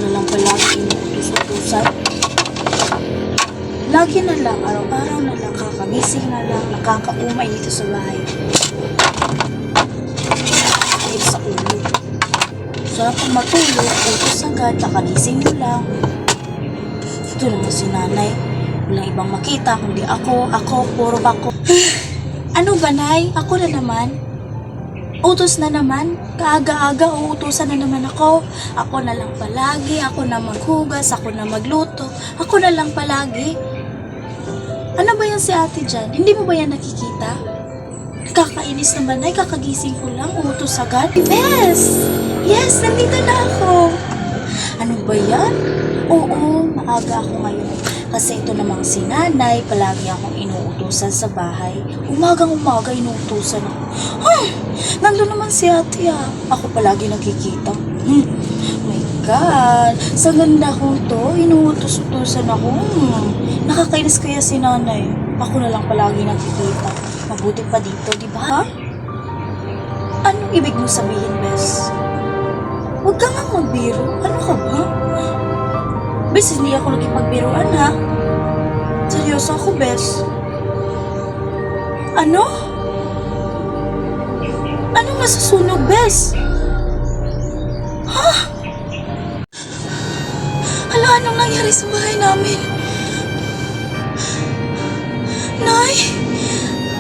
na lang palagi inuutos-utusan. Lagi na lang, araw-araw na lang, kakagising na lang, nakakaumay dito sa bahay. Kahit sa ulo. Sarap kong matulog, utos agad, kakagising mo lang. Ito naman si nanay. Walang ibang makita, kundi ako, puro ako. Ano ba, nay? Ako na naman. Utos na naman. Kaaga-aga, uutusan na naman ako. Ako na lang palagi, ako na maghugas, ako na magluto. Ako na lang palagi. Ano ba yan si ate dyan? Hindi mo ba yan nakikita? Nakakainis naman, ay kakagising ko lang, utos agad. Yes, nandito na ako. Ano ba yan? Oo, maaga ako ngayon. Kasi ito namang si nanay, palagi akong inuutusan sa bahay. Umagang-umaga inuutusan ako. Nandun naman si ate Ako palagi nakikita. My God, sa ganda ko to, inuutos-utusan ako. Nakakainis kaya si nanay. Ako na lang palagi nakikita. Mabuti pa dito, di ba? Anong ibig mo sabihin, Bes? Huwag ka nga magbiro. Ano ka ba? Bes, hindi ako nakipagbiruan, ha? Seryoso ako, Bes. Ano? Anong nasusunog, Bes? Ha? Hala, anong nangyari sa bahay namin? Nay?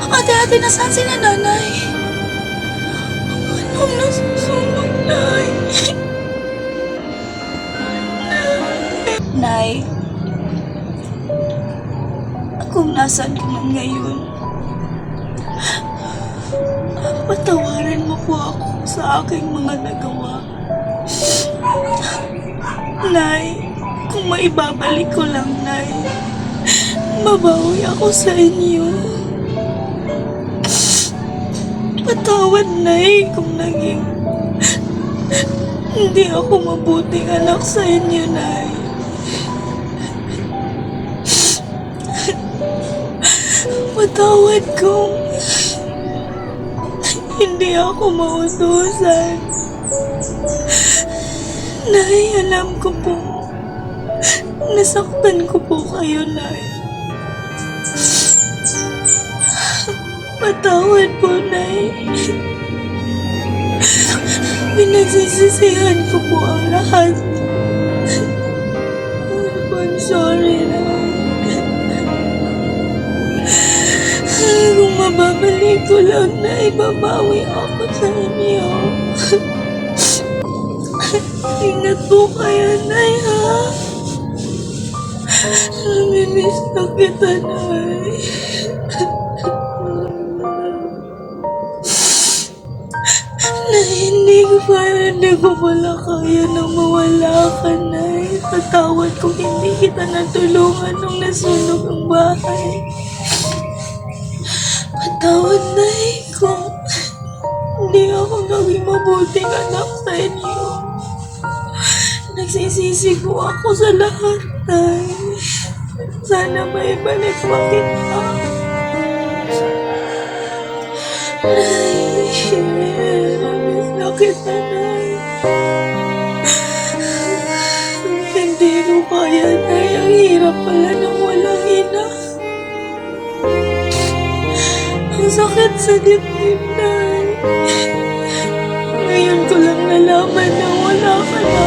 Ate, nasaan sila, nanay? Anong nasusunog, Nay? Nay, kung nasaan ka man ngayon, patawarin mo po ako sa aking mga nagawa. Nay, kung maibabalik ko lang, Nay, mabawi ako sa inyo. Patawad, Nay, kung naging hindi ako mabuting anak sa inyo, Nay. Patawad kung hindi ako mautusan. Nay, alam ko po, nasaktan ko po kayo, Nay. Patawad po, Nay. Pinagsisisihan ko po ang lahat. I'm sorry, Nay. Kung mababalik ko lang, Nay, babawi ako sa inyo. Ingat po kayo, Nay, ha? Namimiss na kita, Nay. Nay, hindi ko pala kaya nang mawala ka, Nay. Patawad kung hindi kita natulungan nung nasunog ang bahay. Patawad, Nay, kung hindi ako naging mabuting anak sa inyo. Nagsisisi ko ako sa lahat, Nay. Sana maibalik mo kita. Nay, namiss na kita, Nay. Hindi ko kaya, Nay. Ang hirap pala nang walang ina. Ang sakit sa dibdib, Nay. Ngayon ko lang nalaman na wala ka na.